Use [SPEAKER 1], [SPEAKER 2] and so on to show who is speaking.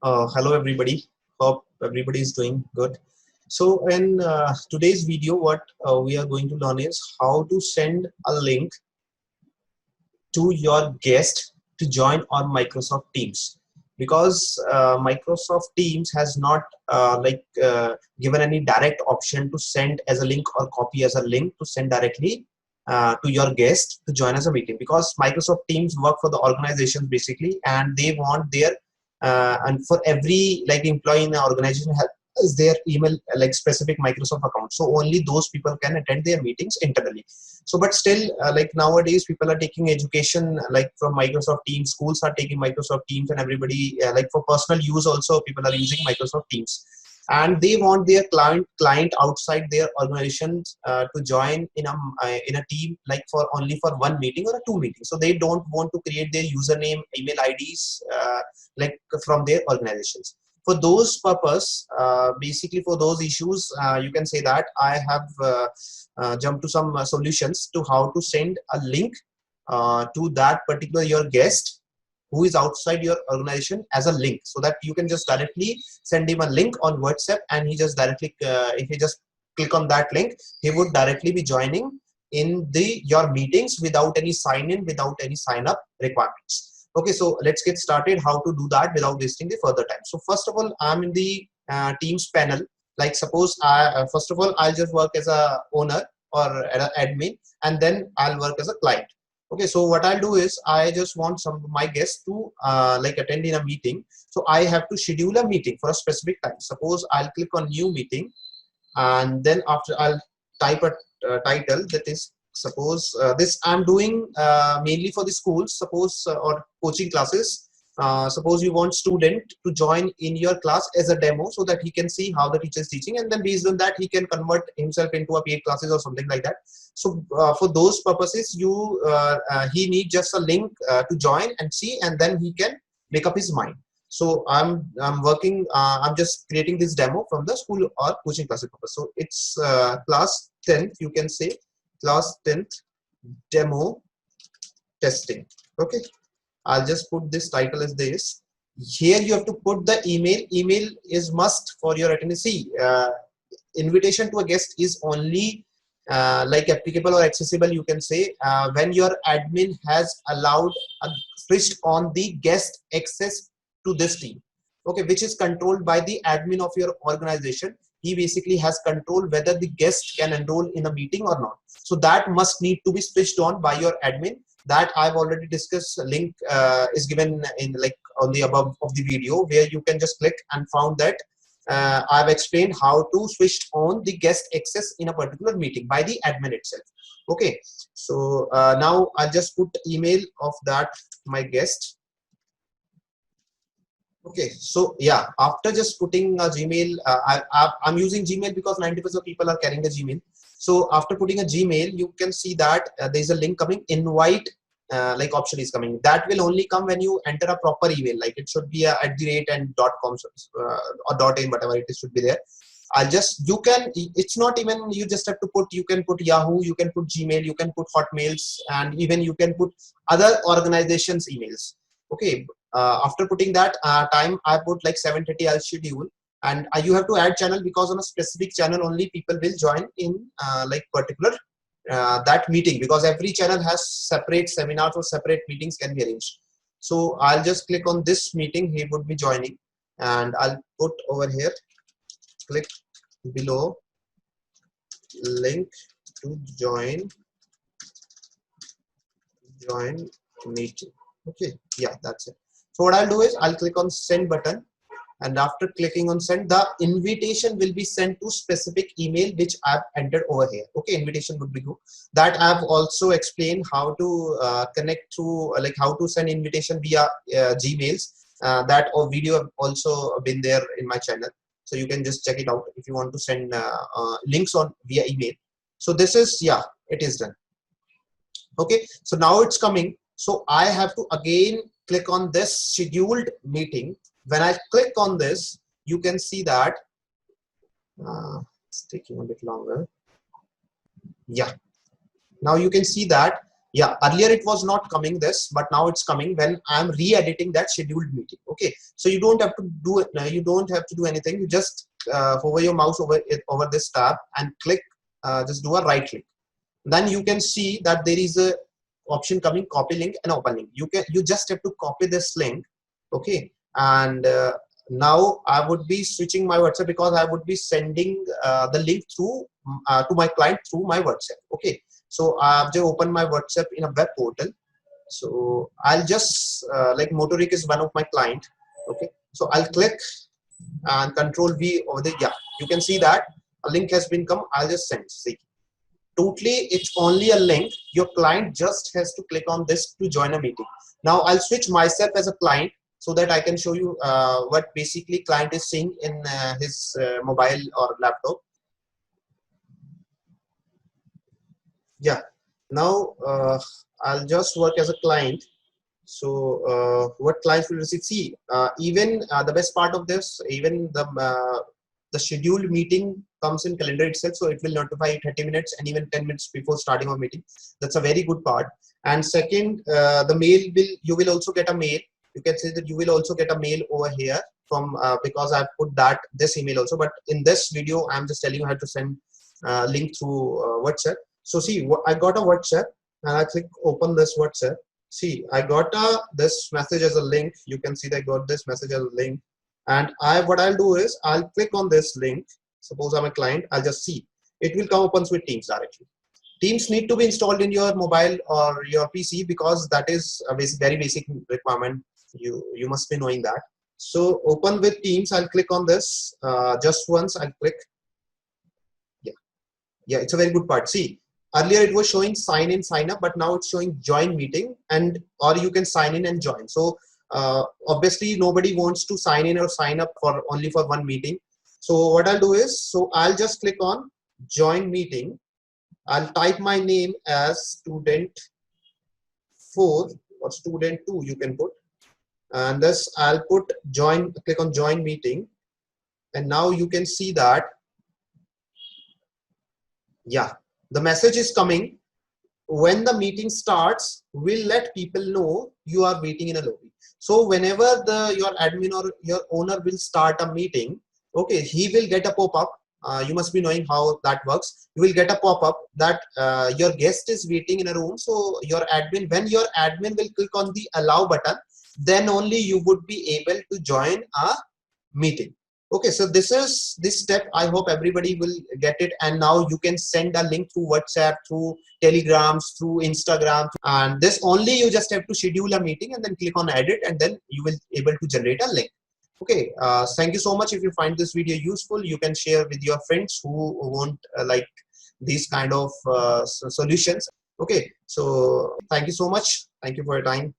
[SPEAKER 1] Hello everybody. Hope everybody is doing good. So in today's video, what we are going to learn is how to send a link to your guest to join on Microsoft Teams. Because Microsoft Teams has not given any direct option to send as a link or copy as a link to send directly to your guest to join as a meeting, because Microsoft Teams work for the organizations basically, and they want their and for every employee in the organization has their email specific Microsoft account, so only those people can attend their meetings internally. So but still nowadays people are taking education from Microsoft Teams, schools are taking Microsoft Teams, and everybody for personal use also people are using Microsoft Teams, and they want their client outside their organizations to join in a team for only for one meeting or two meetings. So they don't want to create their username, email IDs from their organizations. For those purpose, basically for those issues, you can say that I have jumped to some solutions to how to send a link to that particular your guest who is outside your organization as a link, so that you can just directly send him a link on WhatsApp, and he just directly if he just click on that link, he would directly be joining in your meetings without any sign in, without any sign up requirements. Okay, so let's get started how to do that without wasting the further time. So first of all, I'm in the Teams panel. Suppose I first of all I'll just work as a owner or an admin, and then I'll work as a client. Okay, so what I'll do is I just want some of my guests to attend in a meeting. So I have to schedule a meeting for a specific time. Suppose I'll click on new meeting, and then after I'll type a title that is, suppose this I'm doing mainly for the schools, suppose or coaching classes. Suppose you want student to join in your class as a demo, so that he can see how the teacher is teaching, and then based on that he can convert himself into a paid classes or something like that. So for those purposes, he needs just a link to join and see, and then he can make up his mind. So I'm working, I'm just creating this demo from the school or coaching classes purpose. So it's class 10th, you can say class 10th demo testing. Okay, I'll just put this title as this. Here you have to put the email. Email is must for your attendance. Invitation to a guest is only applicable or accessible, you can say, when your admin has allowed switched on the guest access to this team, okay, which is controlled by the admin of your organization. He basically has control whether the guest can enroll in a meeting or not. So that must need to be switched on by your admin. That I've already discussed. Link is given in on the above of the video, where you can just click and found that I've explained how to switch on the guest access in a particular meeting by the admin itself. Okay, so now I'll just put email of that my guest. Okay, so yeah, after just putting a Gmail, I'm using Gmail because 90% of people are carrying a Gmail. So after putting a Gmail, you can see that there's a link coming, invite option is coming. That will only come when you enter a proper email, it should be a @ and .com or .in, whatever it is should be there. I'll just, you can, it's not even, you just have to put, you can put Yahoo, you can put Gmail, you can put Hotmails, and even you can put other organizations emails. Okay, after putting that time, I put 7:30 I'll schedule, and you have to add channel, because on a specific channel only people will join in particular that meeting, because every channel has separate seminars or separate meetings can be arranged. So I'll just click on this meeting, he would be joining, and I'll put over here, click below link to join meeting. Okay, yeah, that's it. So what I'll do is I'll click on send button, and after clicking on send, the invitation will be sent to specific email which I've entered over here. Okay, invitation would be good. That I've also explained how to connect through how to send invitation via Gmails. That video have also been there in my channel, so you can just check it out if you want to send links on via email. So this is, yeah, it is done. Okay, so now it's coming. So I have to again click on this scheduled meeting. When I click on this, you can see that it's taking a bit longer. Yeah, now you can see that Yeah, earlier it was not coming this, but now it's coming when I'm re-editing that scheduled meeting. Okay, so you don't have to do it. You don't have to do anything. You just hover your mouse over it, over this tab, and click. Just do a right click. Then you can see that there is a option coming, copy link and open link. You just have to copy this link. Okay, and now I would be switching my WhatsApp, because I would be sending the link through to my client through my WhatsApp. Okay, so I've just opened my WhatsApp in a web portal. So I'll just like Motoric is one of my client. Okay, so I'll click and Control V over there. Yeah, you can see that a link has been come. I'll just send. See, totally it's only a link. Your client just has to click on this to join a meeting. Now I'll switch myself as a client so that I can show you what basically client is seeing in his mobile or laptop. Yeah, now I'll just work as a client. So what clients will receive, see, even the best part of this, even the scheduled meeting comes in calendar itself, so it will notify 30 minutes and even 10 minutes before starting our meeting. That's a very good part. And second, the mail will, you will also get a mail. You can say that you will also get a mail over here from because I've put that this email also, but in this video I'm just telling you how to send link through WhatsApp. So see, I got a WhatsApp and I click open this WhatsApp. See, I got this message as a link. You can see that I got this message as a link. And what I'll do is I'll click on this link. Suppose I'm a client, I'll just see. It will come opens with Teams directly. Teams need to be installed in your mobile or your PC, because that is a very basic requirement. You must be knowing that. So open with Teams, I'll click on this. Just once I'll click. Yeah, it's a very good part. See, earlier it was showing sign in, sign up, but now it's showing join meeting, and or you can sign in and join. So obviously nobody wants to sign in or sign up for only for one meeting. So what I'll do is, so I'll just click on join meeting. I'll type my name as student 4 or student 2, you can put, and this I'll put join, click on join meeting. And now you can see that, yeah, the message is coming. When the meeting starts, we'll let people know you are waiting in a lobby. So whenever your admin or your owner will start a meeting, okay, he will get a pop-up. You must be knowing how that works. You will get a pop-up that your guest is waiting in a room. So your admin, when your admin will click on the allow button, then only you would be able to join a meeting. Okay, so this is this step. I hope everybody will get it. And now you can send a link through WhatsApp, through Telegrams, through Instagram, and this only you just have to schedule a meeting and then click on edit, and then you will able to generate a link. Okay, thank you so much. If you find this video useful, you can share with your friends who want like these kind of solutions. Okay, so thank you so much. Thank you for your time.